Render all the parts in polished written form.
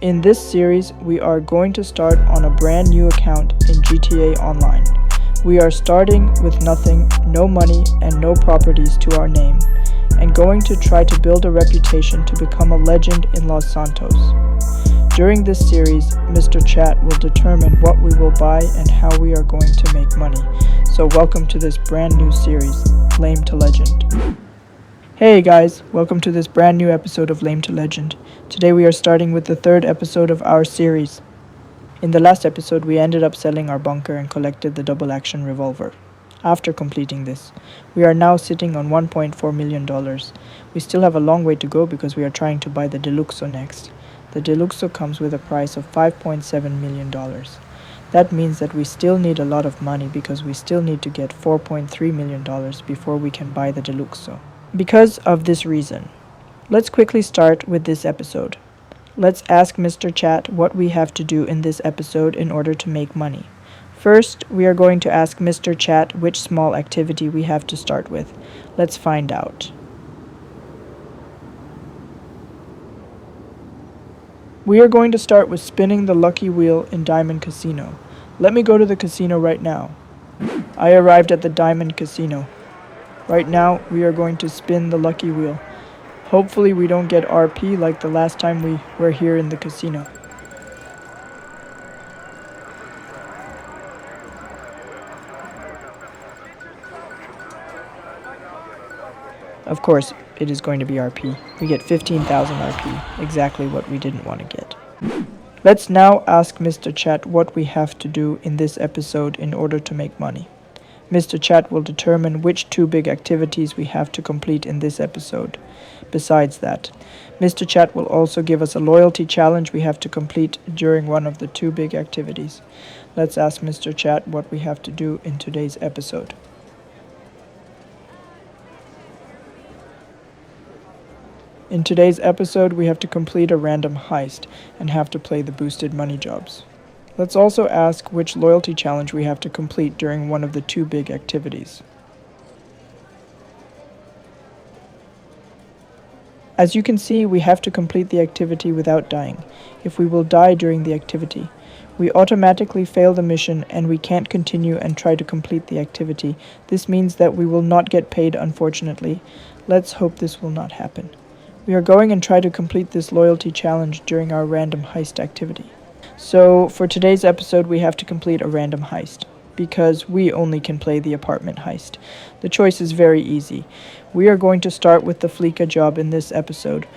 In this series, we are going to start on a brand new account in GTA Online. We are starting with nothing, no money, and no properties to our name, and going to try to build a reputation to become a legend in Los Santos. During this series, Mr. Chat will determine what we will buy and how we are going to make money. So welcome to this brand new series, Lame to Legend. Hey guys, welcome to this brand new episode of Lame to Legend. Today we are starting with the third episode of our series. In the last episode we ended up selling our bunker and collected the double action revolver. After completing this, we are now sitting on $1.4 million. We still have a long way to go because we are trying to buy the Deluxo next. The Deluxo comes with a price of $5.7 million. That means that we still need a lot of money because we still need to get $4.3 million before we can buy the Deluxo. Because of this reason, let's quickly start with this episode. Let's ask Mr. Chat what we have to do in this episode in order to make money. First, we are going to ask Mr. Chat which small activity we have to start with. Let's find out. We are going to start with spinning the lucky wheel in Diamond Casino. Let me go to the casino right now. I arrived at the Diamond Casino. Right now, we are going to spin the lucky wheel. Hopefully we don't get RP like the last time we were here in the casino. Of course, it is going to be RP. We get 15,000 RP, exactly what we didn't want to get. Let's now ask Mr. Chat what we have to do in this episode in order to make money. Mr. Chat will determine which two big activities we have to complete in this episode. Besides that, Mr. Chat will also give us a loyalty challenge we have to complete during one of the two big activities. Let's ask Mr. Chat what we have to do in today's episode. In today's episode, we have to complete a random heist and have to play the boosted money jobs. Let's also ask which loyalty challenge we have to complete during one of the two big activities. As you can see, we have to complete the activity without dying. If we will die during the activity, we automatically fail the mission and we can't continue and try to complete the activity. This means that we will not get paid, unfortunately. Let's hope this will not happen. We are going and try to complete this loyalty challenge during our random heist activity. So, for today's episode, we have to complete a random heist, because we only can play the apartment heist. The choice is very easy. We are going to start with the Fleeka job in this episode.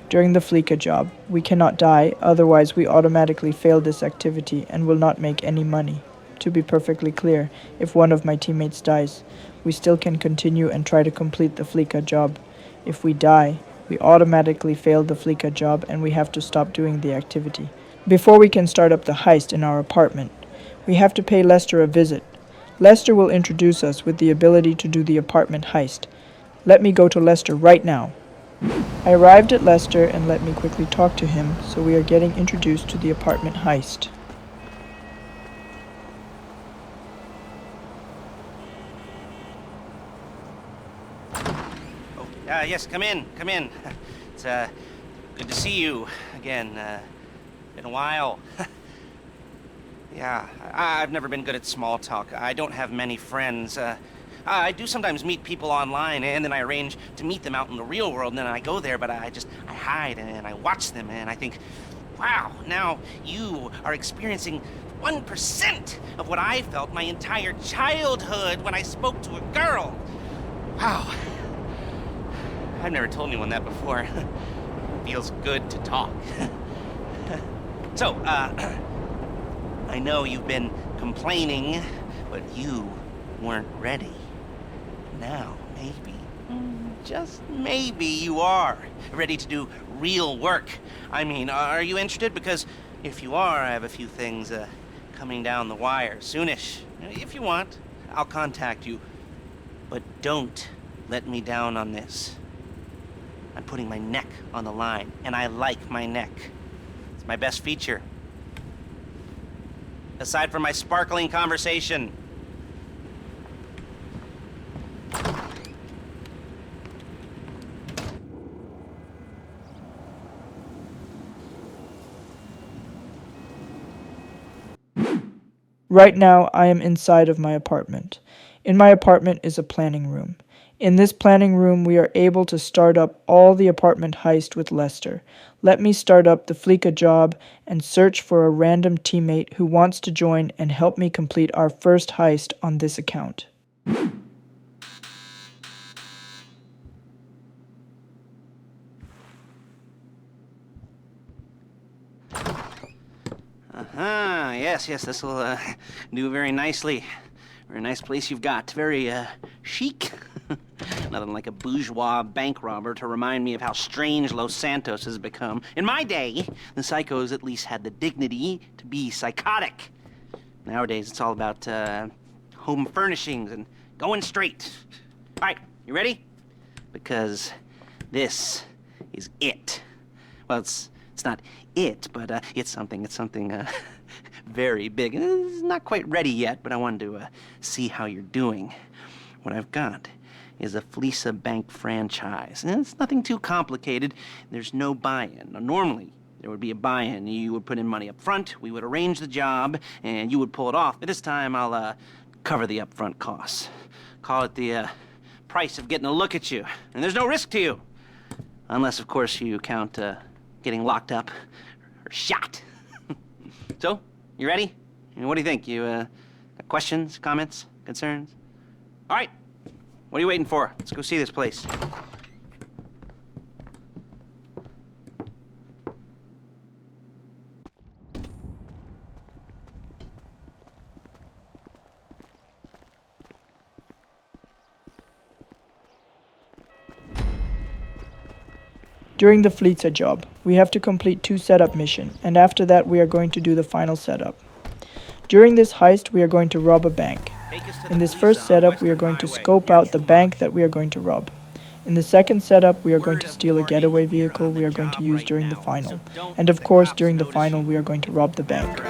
During the Fleeka job, we cannot die, otherwise we automatically fail this activity and will not make any money. To be perfectly clear, if one of my teammates dies, we still can continue and try to complete the Fleeka job. If we die, we automatically fail the Fleeka job and we have to stop doing the activity. Before we can start up the heist in our apartment, we have to pay Lester a visit. Lester will introduce us with the ability to do the apartment heist. Let me go to Lester right now. I arrived at Lester and let me quickly talk to him, so we are getting introduced to the apartment heist. Yes, come in. It's good to see you again. Been a while. Yeah, I've never been good at small talk. I don't have many friends. I do sometimes meet people online, and then I arrange to meet them out in the real world, and then I go there, but I hide, and I watch them, and I think, wow, now you are experiencing 1% of what I felt my entire childhood when I spoke to a girl. Wow. I've never told anyone that before. Feels good to talk. So, I know you've been complaining, but you weren't ready. Now, maybe, just maybe you are ready to do real work. I mean, are you interested? Because if you are, I have a few things coming down the wire soonish. If you want, I'll contact you. But don't let me down on this. I'm putting my neck on the line, and I like my neck. It's my best feature. Aside from my sparkling conversation. Right now, I am inside of my apartment. In my apartment is a planning room. In this planning room, we are able to start up all the apartment heist with Lester. Let me start up the Fleeka job and search for a random teammate who wants to join and help me complete our first heist on this account. Yes, this will do very nicely. Very nice place you've got. Very chic. Nothing like a bourgeois bank robber to remind me of how strange Los Santos has become. In my day, the psychos at least had the dignity to be psychotic. Nowadays, it's all about home furnishings and going straight. All right, you ready? Because this is it. Well, it's not it, but it's something very big. It's not quite ready yet, but I wanted to see how you're doing. What I've got is a Fleesa Bank franchise. And it's nothing too complicated. There's no buy-in. Now, normally, there would be a buy-in. You would put in money up front, we would arrange the job, and you would pull it off. But this time, I'll cover the upfront costs. Call it the price of getting a look at you. And there's no risk to you. Unless, of course, you count getting locked up or shot. So, you ready? And what do you think? You got questions, comments, concerns? All right. What are you waiting for? Let's go see this place. During the Fleetza job, we have to complete 2 setup missions, and after that we are going to do the final setup. During this heist, we are going to rob a bank. In this first setup, we are going to scope out the bank that we are going to rob. In the second setup, we are going to steal a getaway vehicle we are going to use during the final. And of course, during the final, we are going to rob the bank.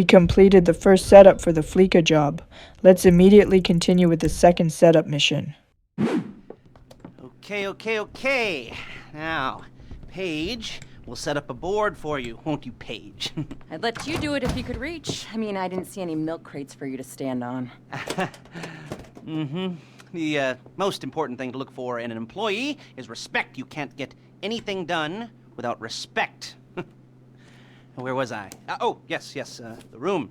completed the first setup for the Fleeka job. Let's immediately continue with the second setup mission. Okay. Now, Paige will set up a board for you, won't you, Paige? I'd let you do it if you could reach. I mean, I didn't see any milk crates for you to stand on. The most important thing to look for in an employee is respect. You can't get anything done without respect. Where was I? Yes, the room.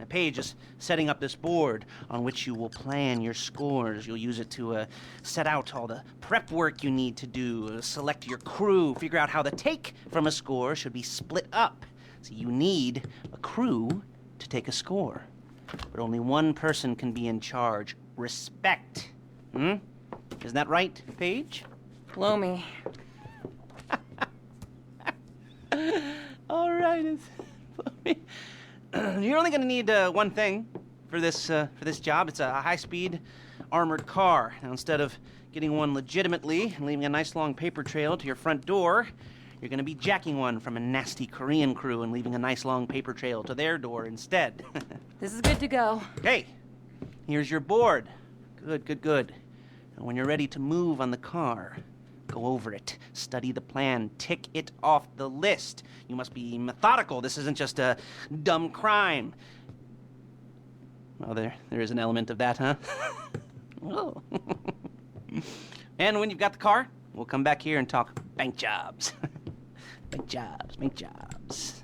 Paige is setting up this board on which you will plan your scores. You'll use it to set out all the prep work you need to do, select your crew, figure out how the take from a score should be split up. So you need a crew to take a score. But only one person can be in charge. Respect. Isn't that right, Paige? Blow me. All right. You're only going to need one thing for this job. It's a high-speed armored car. Now, instead of getting one legitimately and leaving a nice long paper trail to your front door, you're going to be jacking one from a nasty Korean crew and leaving a nice long paper trail to their door instead. This is good to go. Okay, here's your board. Good. And when you're ready to move on the car, go over it, study the plan, tick it off the list. You must be methodical. This isn't just a dumb crime. Well, there is an element of that, huh? Oh. And when you've got the car, we'll come back here and talk bank jobs. Bank jobs.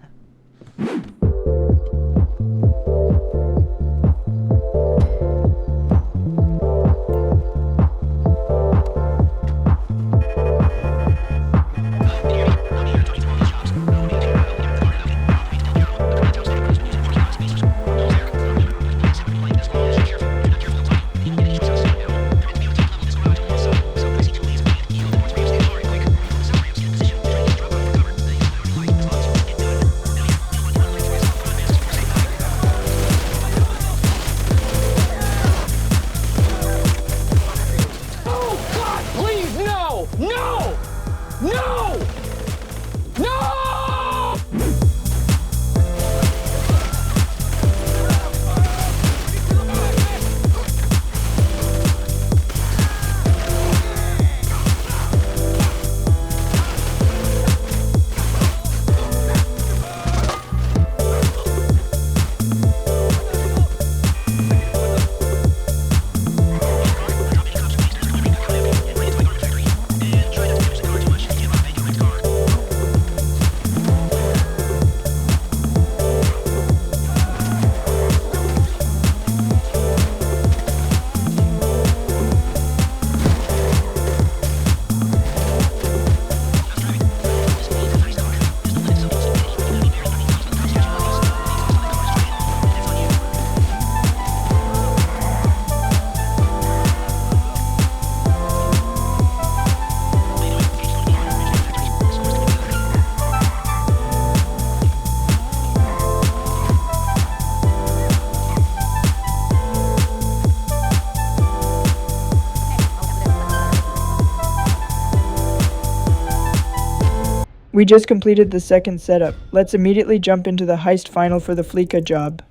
We just completed the second setup. Let's immediately jump into the heist final for the Fleeka job.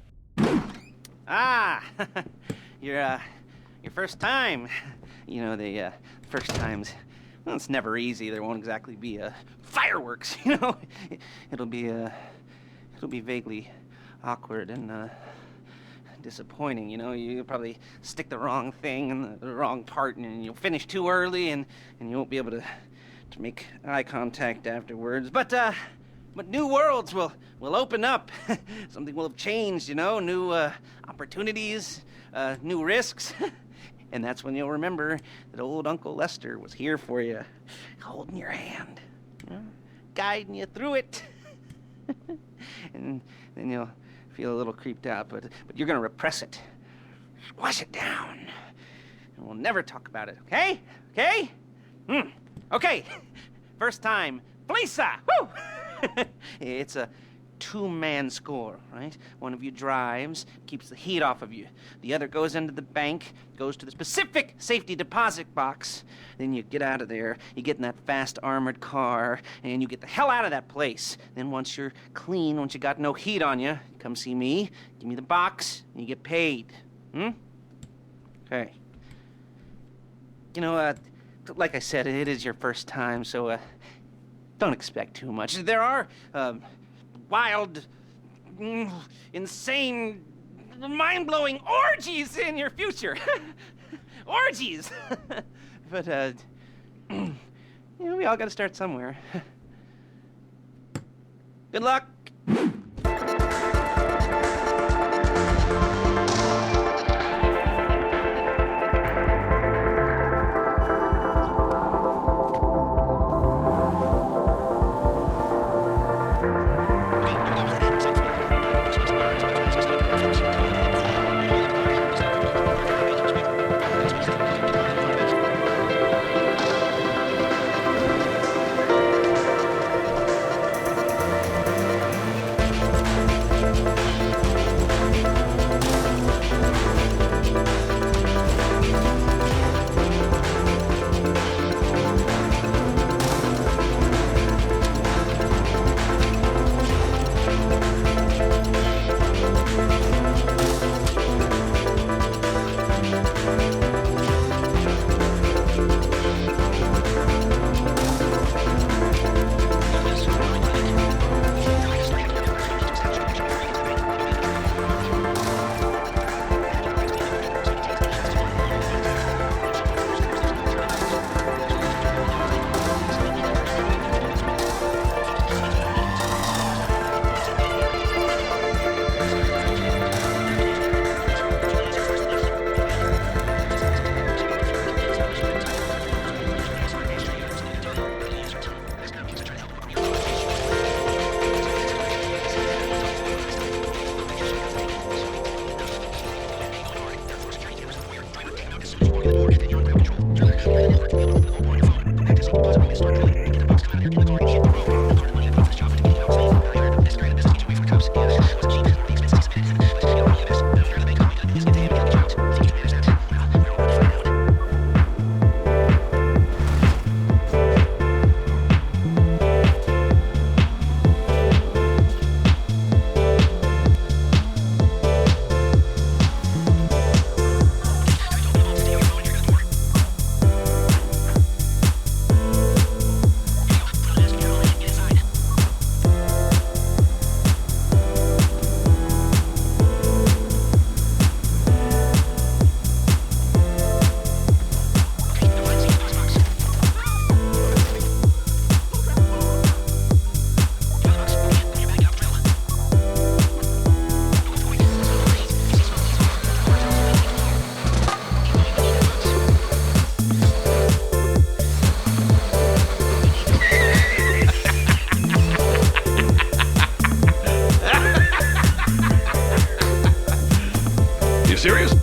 Your first time. You know, the first times, well, it's never easy. There won't exactly be fireworks, you know. It'll be vaguely awkward and disappointing, you know. You'll probably stick the wrong thing in the wrong part, and you'll finish too early, and you won't be able to make eye contact afterwards. But new worlds will open up. Something will have changed, you know. New opportunities, new risks. And that's when you'll remember that old Uncle Lester was here for you, holding your hand, you know, guiding you through it. And then you'll feel a little creeped out, but you're gonna repress it, squash it down, and we'll never talk about it. Okay? Okay. First time, Fleesa. Woo! It's a two-man score, right? One of you drives, keeps the heat off of you. The other goes into the bank, goes to the specific safety deposit box. Then you get out of there, you get in that fast armored car, and you get the hell out of that place. Then once you're clean, once you got no heat on you, come see me, give me the box, and you get paid. Okay. You know, like I said, it is your first time, so, don't expect too much. There are, wild, insane, mind-blowing orgies in your future. Orgies! But, you know, we all gotta start somewhere. Good luck! Serious?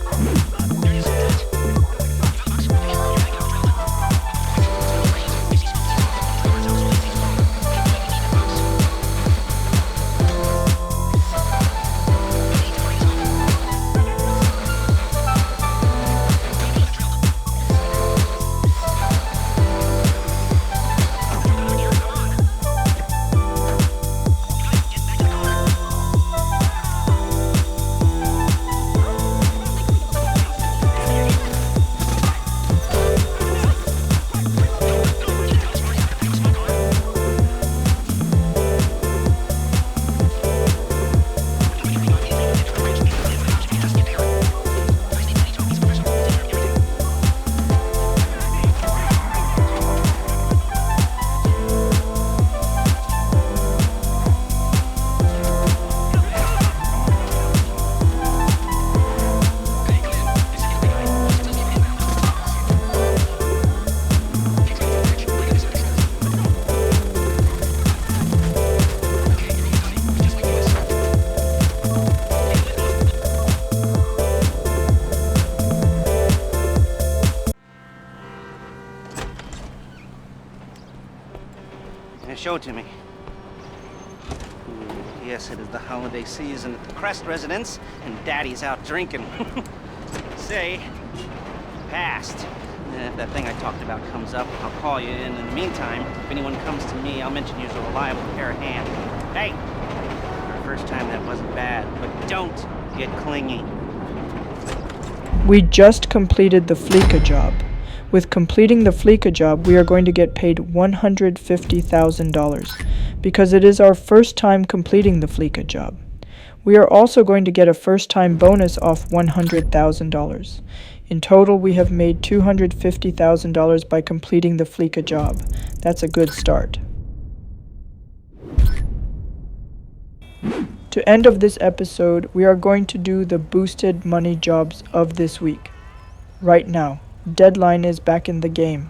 Show it to me. guess it is the holiday season at the Crest residence, and Daddy's out drinking. Say, passed. If that thing I talked about comes up, I'll call you, and in the meantime, if anyone comes to me, I'll mention you as a reliable pair of hands. Hey! For the first time, that wasn't bad, but don't get clingy. We just completed the Fleeka job. With completing the Fleeka job, we are going to get paid $150,000 because it is our first time completing the Fleeka job. We are also going to get a first-time bonus off $100,000. In total, we have made $250,000 by completing the Fleeka job. That's a good start. To end of this episode, we are going to do the boosted money jobs of this week. Right now, Deadline is back in the game.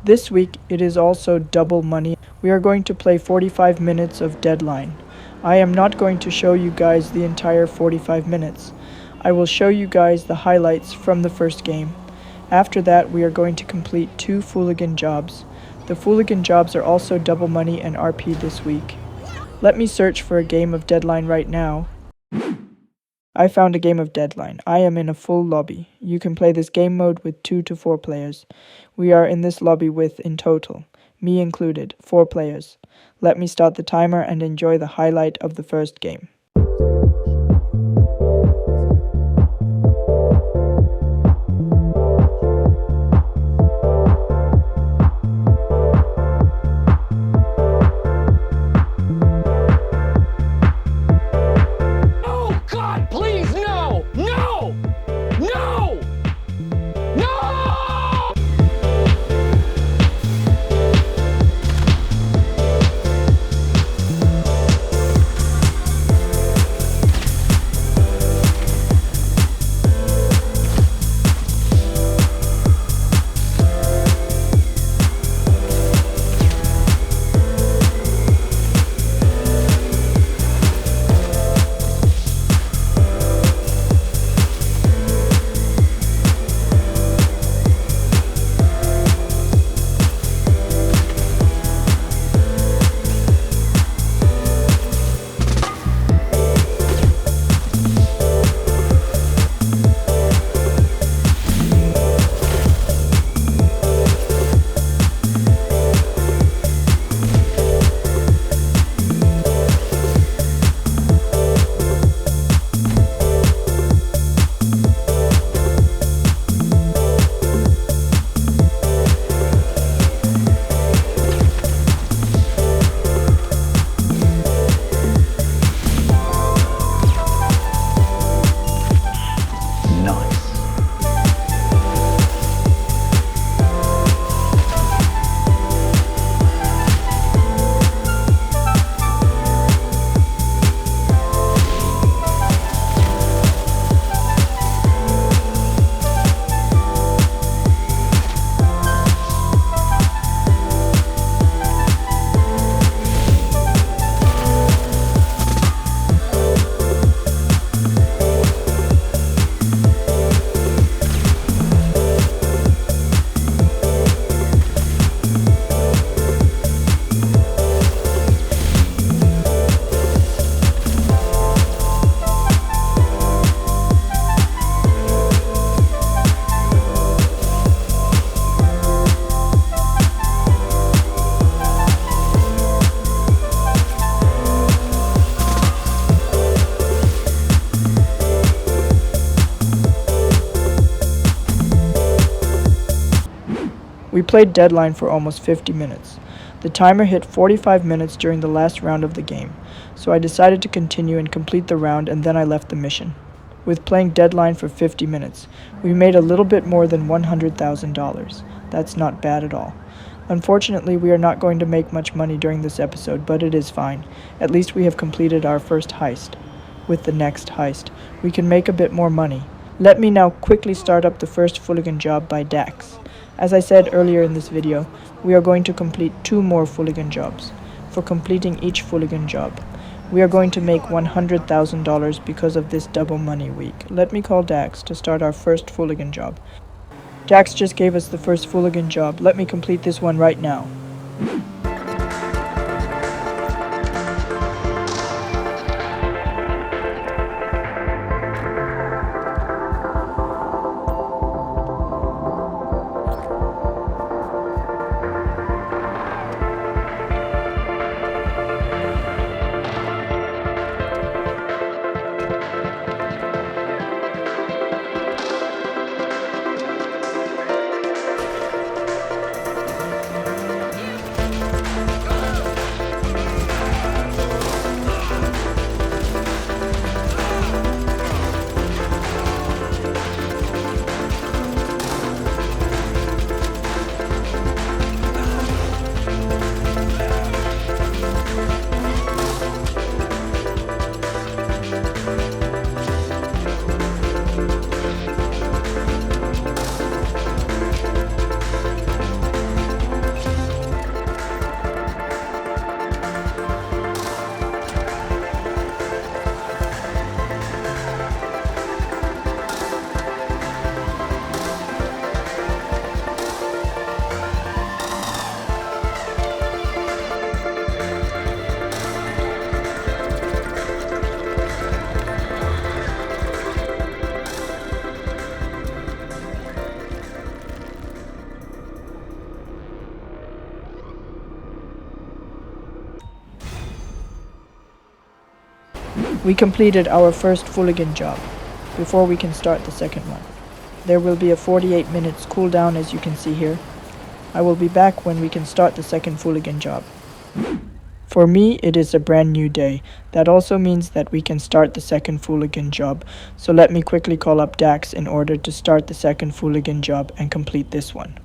This week, it is also double money. We are going to play 45 minutes of Deadline. I am not going to show you guys the entire 45 minutes. I will show you guys the highlights from the first game. After that, we are going to complete 2 Fooligan jobs. The Fooligan jobs are also double money and RP this week. Let me search for a game of Deadline right now. I found a game of Deadline. I am in a full lobby. You can play this game mode with 2 to 4 players. We are in this lobby with, in total, me included, 4 players. Let me start the timer and enjoy the highlight of the first game. We played Deadline for almost 50 minutes. The timer hit 45 minutes during the last round of the game, so I decided to continue and complete the round, and then I left the mission. With playing Deadline for 50 minutes, we made a little bit more than $100,000. That's not bad at all. Unfortunately, we are not going to make much money during this episode, but it is fine. At least we have completed our first heist. With the next heist, we can make a bit more money. Let me now quickly start up the first Fooligan job by Dax. As I said earlier in this video, we are going to complete 2 more Fooligan jobs. For completing each Fooligan job, we are going to make $100,000 because of this double money week. Let me call Dax to start our first Fooligan job. Dax just gave us the first Fooligan job. Let me complete this one right now. We completed our first Fooligan job, before we can start the second one. There will be a 48 minutes cooldown as you can see here. I will be back when we can start the second Fooligan job. For me, it is a brand new day. That also means that we can start the second Fooligan job, so let me quickly call up Dax in order to start the second Fooligan job and complete this one.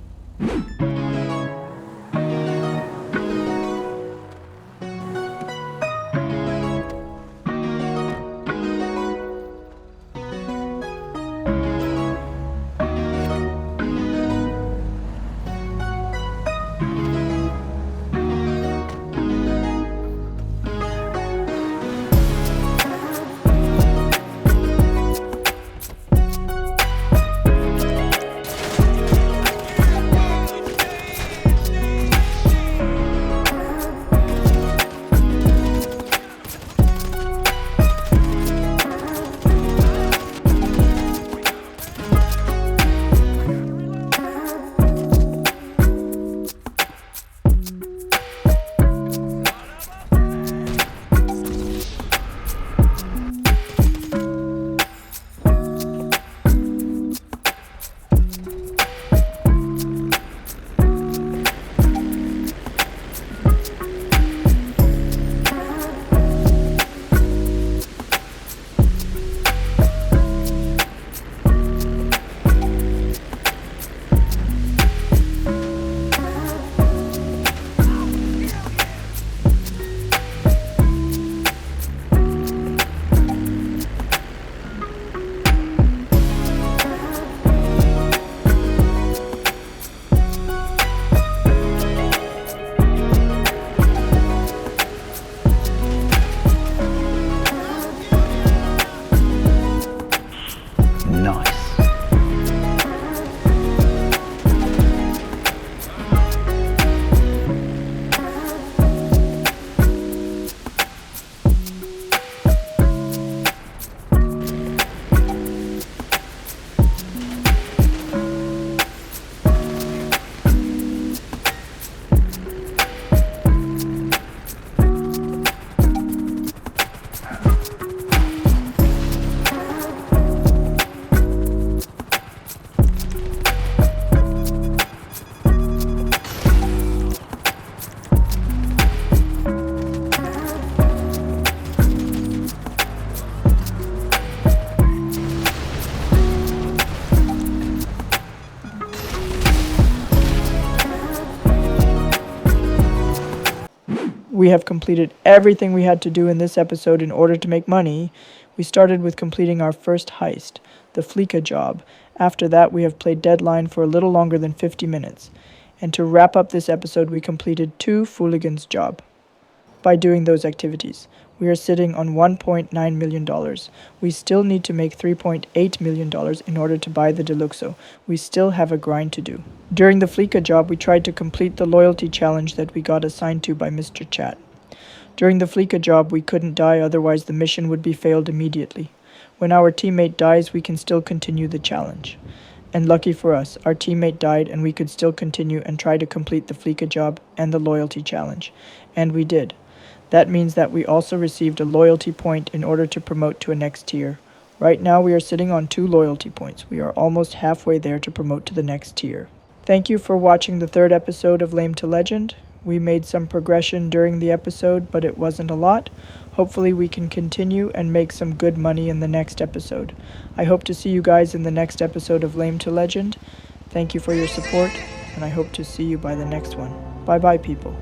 We have completed everything we had to do in this episode in order to make money. We started with completing our first heist, the Fleeka job. After that, we have played Deadline for a little longer than 50 minutes. And to wrap up this episode, we completed 2 Fooligans job. By doing those activities, we are sitting on $1.9 million. We still need to make $3.8 million in order to buy the Deluxo. We still have a grind to do. During the Fleeka job, we tried to complete the loyalty challenge that we got assigned to by Mr. Chat. During the Fleeka job, we couldn't die, otherwise the mission would be failed immediately. When our teammate dies, we can still continue the challenge. And lucky for us, our teammate died and we could still continue and try to complete the Fleeka job and the loyalty challenge. And we did. That means that we also received a loyalty point in order to promote to a next tier. Right now we are sitting on 2 loyalty points. We are almost halfway there to promote to the next tier. Thank you for watching the 3rd episode of Lame to Legend. We made some progression during the episode, but it wasn't a lot. Hopefully we can continue and make some good money in the next episode. I hope to see you guys in the next episode of Lame to Legend. Thank you for your support, and I hope to see you by the next one. Bye bye, people.